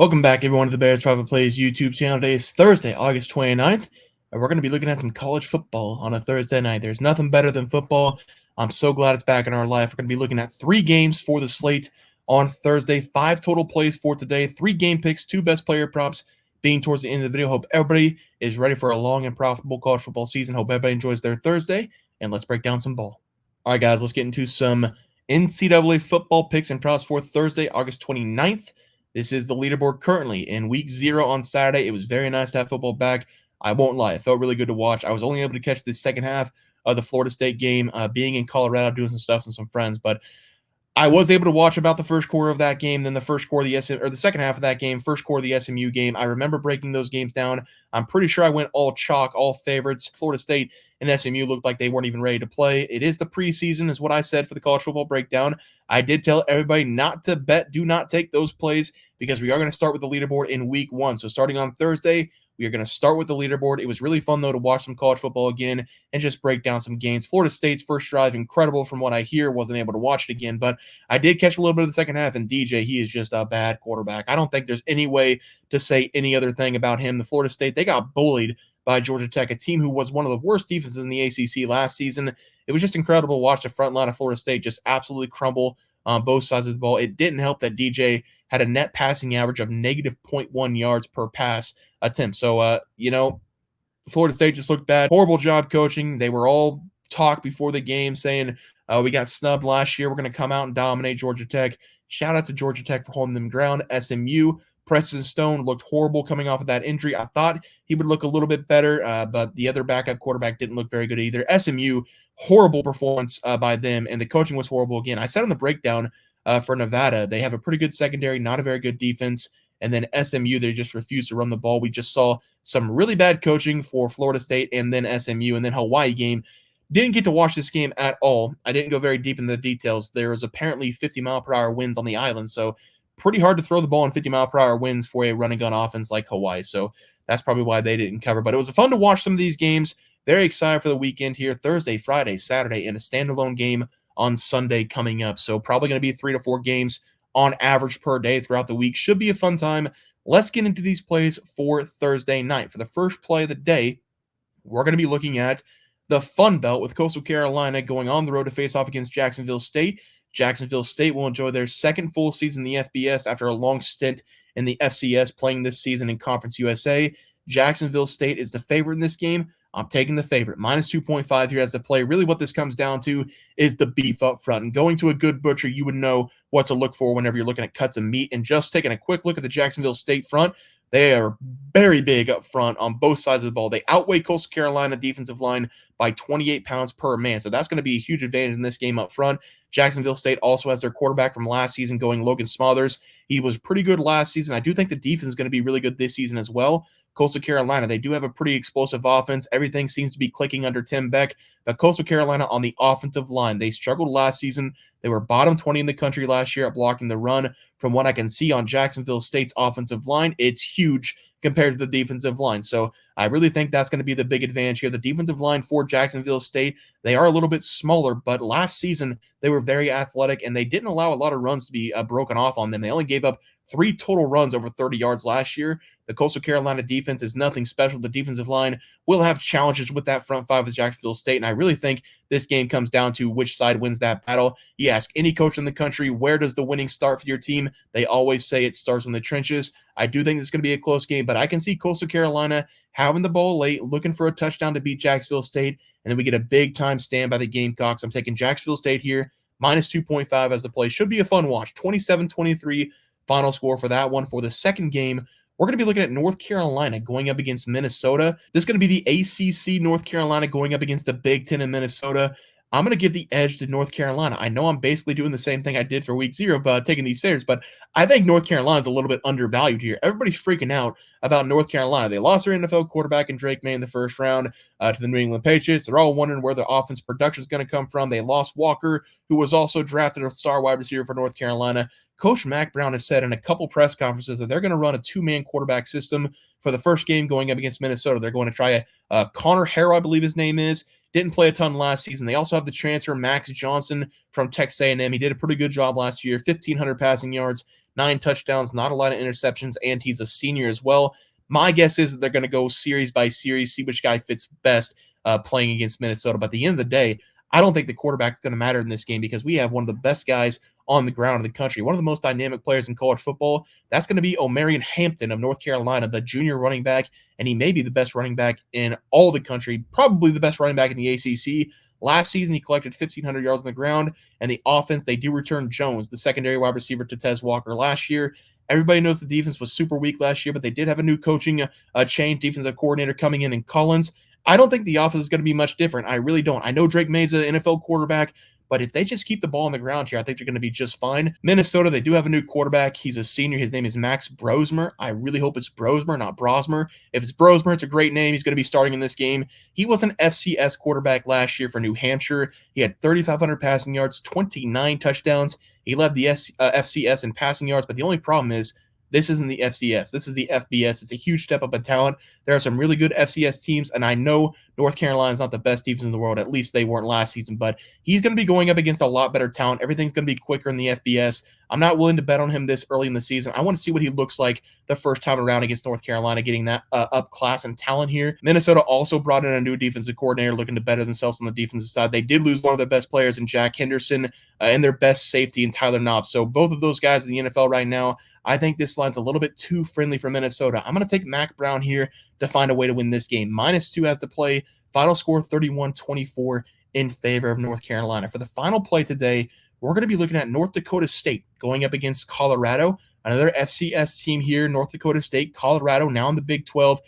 Welcome back, everyone, to the Bears Private Plays YouTube channel. Today is Thursday, August 29th, and we're going to be looking at some college football on a Thursday night. There's nothing better than football. I'm so glad it's back in our life. We're going to be looking at 3 games for the slate on Thursday, 5 total plays for today, 3 game picks, 2 best player props being towards the end of the video. Hope everybody is ready for a long and profitable college football season. Hope everybody enjoys their Thursday, and let's break down some ball. All right, guys, let's get into some NCAA football picks and props for Thursday, August 29th. This is the leaderboard currently in week 0 on Saturday. It was very nice to have football back. I won't lie. It felt really good to watch. I was only able to catch the second half of the Florida State game, being in Colorado, doing some stuff with some friends. But I was able to watch about the first quarter of that game, then the first quarter of the second half of that game, first quarter of the SMU game. I remember breaking those games down. I'm pretty sure I went all chalk, all favorites. Florida State and SMU looked like they weren't even ready to play. It is the preseason, is what I said for the college football breakdown. I did tell everybody not to bet, do not take those plays, because we are going to start with the leaderboard in week 1. So starting on Thursday, we are going to start with the leaderboard. It was really fun, though, to watch some college football again and just break down some games. Florida State's first drive, incredible from what I hear. Wasn't able to watch it again, but I did catch a little bit of the second half, and DJ, he is just a bad quarterback. I don't think there's any way to say any other thing about him. The Florida State, they got bullied by Georgia Tech, a team who was one of the worst defenses in the ACC last season. It was just incredible to watch the front line of Florida State just absolutely crumble on both sides of the ball. It didn't help that DJ had a net passing average of negative 0.1 yards per pass attempt. So, Florida State just looked bad. Horrible job coaching. They were all talk before the game saying, we got snubbed last year. We're going to come out and dominate Georgia Tech. Shout out to Georgia Tech for holding them ground. SMU, Preston Stone looked horrible coming off of that injury. I thought he would look a little bit better, but the other backup quarterback didn't look very good either. SMU, horrible performance by them, and the coaching was horrible again. I said on the breakdown for Nevada, they have a pretty good secondary, not a very good defense. And then SMU, they just refused to run the ball. We just saw some really bad coaching for Florida State and then SMU. And then Hawaii game. Didn't get to watch this game at all. I didn't go very deep in the details. There was apparently 50-mile-per-hour winds on the island, so pretty hard to throw the ball in 50-mile-per-hour winds for a running gun offense like Hawaii. So that's probably why they didn't cover. But it was fun to watch some of these games. Very excited for the weekend here. Thursday, Friday, Saturday, and a standalone game on Sunday coming up. So probably going to be 3 to 4 games on average per day throughout the week. Should be a fun time. Let's get into these plays for Thursday night. For the first play of the day, we're going to be looking at the Fun Belt with Coastal Carolina going on the road to face off against Jacksonville State. Jacksonville State will enjoy their second full season in the FBS after a long stint in the FCS, playing this season in Conference USA. Jacksonville State is the favorite in this game. I'm taking the favorite. Minus 2.5 here as the play. Really what this comes down to is the beef up front. And going to a good butcher, you would know what to look for whenever you're looking at cuts of meat. And just taking a quick look at the Jacksonville State front, they are very big up front on both sides of the ball. They outweigh Coastal Carolina defensive line by 28 pounds per man. So that's going to be a huge advantage in this game up front. Jacksonville State also has their quarterback from last season going, Logan Smothers. He was pretty good last season. I do think the defense is going to be really good this season as well. Coastal Carolina, they do have a pretty explosive offense. Everything seems to be clicking under Tim Beck. But Coastal Carolina on the offensive line, they struggled last season. They were bottom 20 in the country last year at blocking the run. From what I can see on Jacksonville State's offensive line, it's huge compared to the defensive line. So I really think that's going to be the big advantage here. The defensive line for Jacksonville State, they are a little bit smaller, but last season they were very athletic, and they didn't allow a lot of runs to be broken off on them. They only gave up 3 total runs over 30 yards last year. The Coastal Carolina defense is nothing special. The defensive line will have challenges with that front five of Jacksonville State, and I really think this game comes down to which side wins that battle. You ask any coach in the country, where does the winning start for your team? They always say it starts in the trenches. I do think it's going to be a close game, but I can see Coastal Carolina having the ball late, looking for a touchdown to beat Jacksonville State, and then we get a big-time stand by the Gamecocks. I'm taking Jacksonville State here, minus 2.5 as the play. Should be a fun watch. 27-23 final score for that one. For the second game, we're going to be looking at North Carolina going up against Minnesota. This is going to be the ACC North Carolina going up against the Big Ten in Minnesota. I'm going to give the edge to North Carolina. I know I'm basically doing the same thing I did for week 0, but taking these favorites, but I think North Carolina is a little bit undervalued here. Everybody's freaking out about North Carolina. They lost their NFL quarterback in Drake May in the first round to the New England Patriots. They're all wondering where the offense production is going to come from. They lost Walker, who was also drafted a star wide receiver for North Carolina. Coach Mack Brown has said in a couple press conferences that they're going to run a 2-man quarterback system for the first game going up against Minnesota. They're going to try Connor Harrow, I believe his name is. Didn't play a ton last season. They also have the transfer Max Johnson from Texas A&M. He did a pretty good job last year, 1,500 passing yards, 9 touchdowns, not a lot of interceptions, and he's a senior as well. My guess is that they're going to go series by series, see which guy fits best playing against Minnesota. But at the end of the day, I don't think the quarterback is going to matter in this game because we have one of the best guys on the ground in the country, one of the most dynamic players in college football. That's going to be Omarion Hampton of North Carolina, the junior running back, and he may be the best running back in all the country, probably the best running back in the ACC. Last season, he collected 1,500 yards on the ground, and the offense, they do return Jones, the secondary wide receiver, to Tez Walker last year. Everybody knows the defense was super weak last year, but they did have a new coaching change, defensive coordinator coming in Collins. I don't think the offense is going to be much different. I really don't. I know Drake May's an NFL quarterback, but if they just keep the ball on the ground here, I think they're going to be just fine. Minnesota, they do have a new quarterback. He's a senior. His name is Max Brosmer. I really hope it's Brosmer, not Brosmer. If it's Brosmer, it's a great name. He's going to be starting in this game. He was an FCS quarterback last year for New Hampshire. He had 3,500 passing yards, 29 touchdowns. He led the FCS in passing yards, but the only problem is this isn't the FCS. This is the FBS. It's a huge step up in talent. There are some really good FCS teams, and I know North Carolina is not the best defense in the world. At least they weren't last season, but he's going to be going up against a lot better talent. Everything's going to be quicker in the FBS. I'm not willing to bet on him this early in the season. I want to see what he looks like the first time around against North Carolina, getting that up class and talent here. Minnesota also brought in a new defensive coordinator looking to better themselves on the defensive side. They did lose one of their best players in Jack Henderson and their best safety in Tyler Knopf. So both of those guys in the NFL right now, I think this line's a little bit too friendly for Minnesota. I'm going to take Mac Brown here to find a way to win this game. -2 as the play. Final score 31-24 in favor of North Carolina. For the final play today, we're going to be looking at North Dakota State going up against Colorado. Another FCS team here, North Dakota State, Colorado now in the Big 12.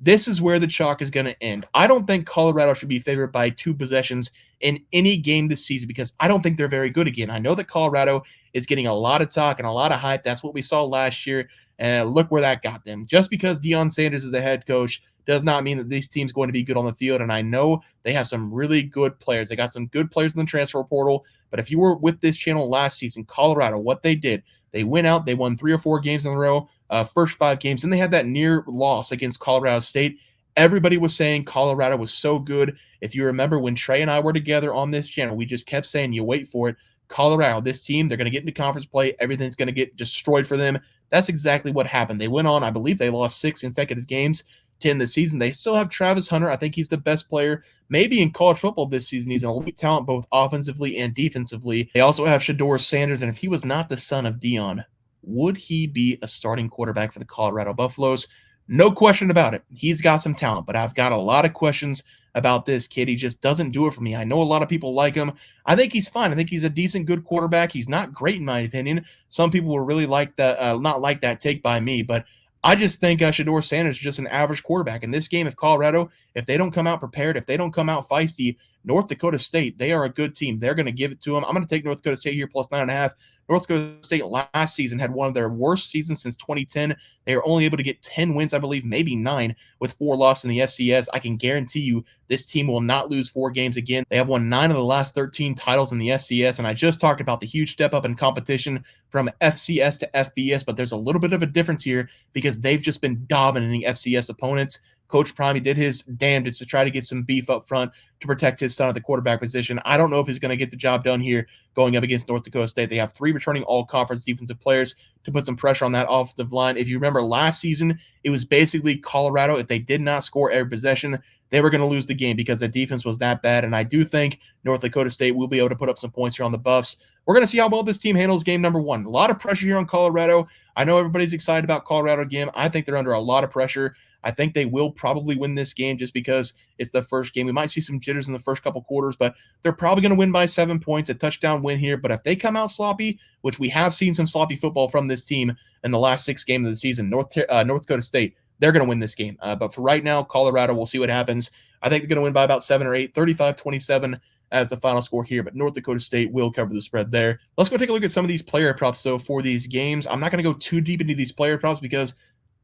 This is where the chalk is going to end. I don't think Colorado should be favored by 2 possessions in any game this season because I don't think they're very good again. I know that Colorado is getting a lot of talk and a lot of hype. That's what we saw last year, and look where that got them. Just because Deion Sanders is the head coach does not mean that this team's going to be good on the field, and I know they have some really good players. They got some good players in the transfer portal, but if you were with this channel last season, Colorado, what they did, they went out, they won 3 or 4 games in a row, first 5 games, and they had that near loss against Colorado State. Everybody was saying Colorado was so good. If you remember when Trey and I were together on this channel, we just kept saying, you wait for it. Colorado, this team, they're going to get into conference play. Everything's going to get destroyed for them. That's exactly what happened. They went on, I believe they lost 6 consecutive games to end the season. They still have Travis Hunter. I think he's the best player maybe in college football this season. He's an elite talent both offensively and defensively. They also have Shedeur Sanders, and if he was not the son of Deion, would he be a starting quarterback for the Colorado Buffaloes? No question about it. He's got some talent, but I've got a lot of questions about this kid. He just doesn't do it for me. I know a lot of people like him. I think he's fine. I think he's a decent, good quarterback. He's not great in my opinion. Some people will really like that, not like that take by me, but I just think Shedeur Sanders is just an average quarterback. In this game, if Colorado, if they don't come out prepared, if they don't come out feisty, North Dakota State, they are a good team. They're going to give it to them. I'm going to take North Dakota State here plus 9.5. North Dakota State last season had one of their worst seasons since 2010. They were only able to get 10 wins, I believe, maybe 9, with 4 losses in the FCS. I can guarantee you this team will not lose 4 games again. They have won 9 of the last 13 titles in the FCS, and I just talked about the huge step up in competition from FCS to FBS, but there's a little bit of a difference here because they've just been dominating FCS opponents. Coach Prime, he did his damnedest to try to get some beef up front to protect his son at the quarterback position. I don't know if he's going to get the job done here going up against North Dakota State. They have 3 returning all-conference defensive players to put some pressure on that offensive line. If you remember last season, it was basically Colorado. If they did not score every possession, they were going to lose the game because the defense was that bad. And I do think North Dakota State will be able to put up some points here on the Buffs. We're going to see how well this team handles game number 1. A lot of pressure here on Colorado. I know everybody's excited about Colorado again. I think they're under a lot of pressure. I think they will probably win this game just because it's the first game. We might see some jitters in the first couple quarters, but they're probably going to win by 7 points, a touchdown win here. But if they come out sloppy, which we have seen some sloppy football from this team in the last 6 games of the season, North Dakota State, they're going to win this game. But for right now, Colorado, we'll see what happens. I think they're going to win by about 7 or 8, 35-27 as the final score here, but North Dakota State will cover the spread there. Let's go take a look at some of these player props, though, for these games. I'm not going to go too deep into these player props because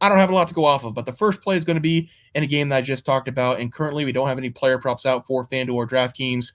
I don't have a lot to go off of, but the first play is going to be in a game that I just talked about, and currently we don't have any player props out for FanDuel or DraftKings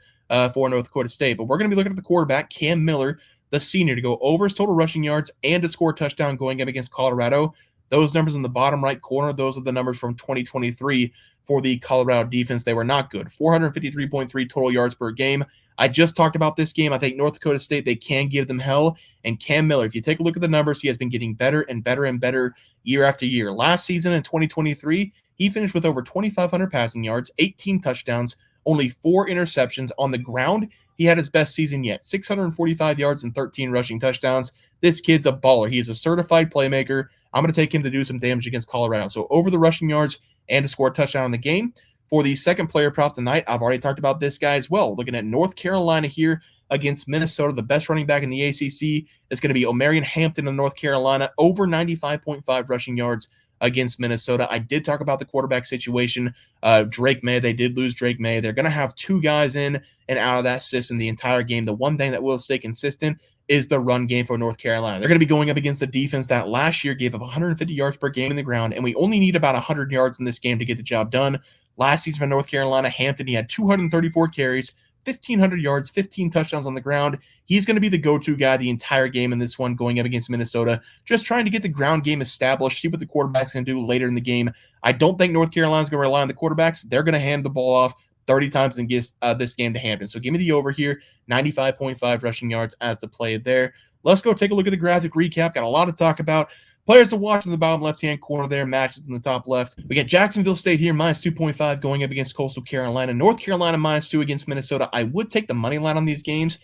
for North Dakota State, but we're going to be looking at the quarterback, Cam Miller, the senior, to go over his total rushing yards and to score a touchdown going up against Colorado. Those numbers in the bottom right corner, those are the numbers from 2023 for the Colorado defense. They were not good. 453.3 total yards per game. I just talked about this game. I think North Dakota State, they can give them hell. And Cam Miller, if you take a look at the numbers, he has been getting better and better and better year after year. Last season in 2023, he finished with over 2,500 passing yards, 18 touchdowns, only 4 interceptions. On the ground, he had his best season yet, 645 yards and 13 rushing touchdowns. This kid's a baller. He is a certified playmaker. I'm going to take him to do some damage against Colorado. So over the rushing yards and to score a touchdown in the game. For the second player prop tonight, I've already talked about this guy as well. Looking at North Carolina here against Minnesota, the best running back in the ACC is going to be Omarion Hampton of North Carolina, over 95.5 rushing yards against Minnesota. I did talk about the quarterback situation. Drake May, they did lose Drake May. They're going to have 2 guys in and out of that system the entire game. The one thing that will stay consistent is the run game for North Carolina. They're going to be going up against the defense that last year gave up 150 yards per game in the ground, and we only need about 100 yards in this game to get the job done. Last season for North Carolina, Hampton, he had 234 carries, 1,500 yards, 15 touchdowns on the ground. He's going to be the go-to guy the entire game in this one going up against Minnesota, just trying to get the ground game established, see what the quarterback's going to do later in the game. I don't think North Carolina's going to rely on the quarterbacks. They're going to hand the ball off 30 times and give this game to Hampton. So give me the over here, 95.5 rushing yards as the play there. Let's go take a look at the graphic recap. Got a lot to talk about. Players to watch in the bottom left-hand corner there, matchups in the top left. We got Jacksonville State here, minus 2.5 going up against Coastal Carolina. North Carolina, minus 2 against Minnesota. I would take the money line on these games,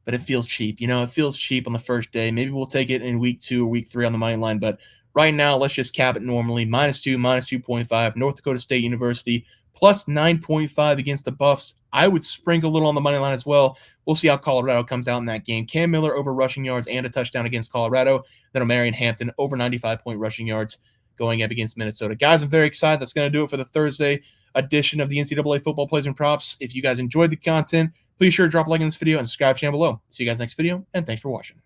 but it feels cheap. You know, it feels cheap on the first day. Maybe we'll take it in week 2 or week 3 on the money line, but right now, let's just cap it normally. Minus 2, minus 2.5. North Dakota State University, plus 9.5 against the Buffs. I would sprinkle a little on the money line as well. We'll see how Colorado comes out in that game. Cam Miller over rushing yards and a touchdown against Colorado. Then Omarion Hampton over 95-point rushing yards going up against Minnesota. Guys, I'm very excited. That's going to do it for the Thursday edition of the NCAA Football Plays and Props. If you guys enjoyed the content, please sure to drop a like in this video and subscribe to the channel below. See you guys next video, and thanks for watching.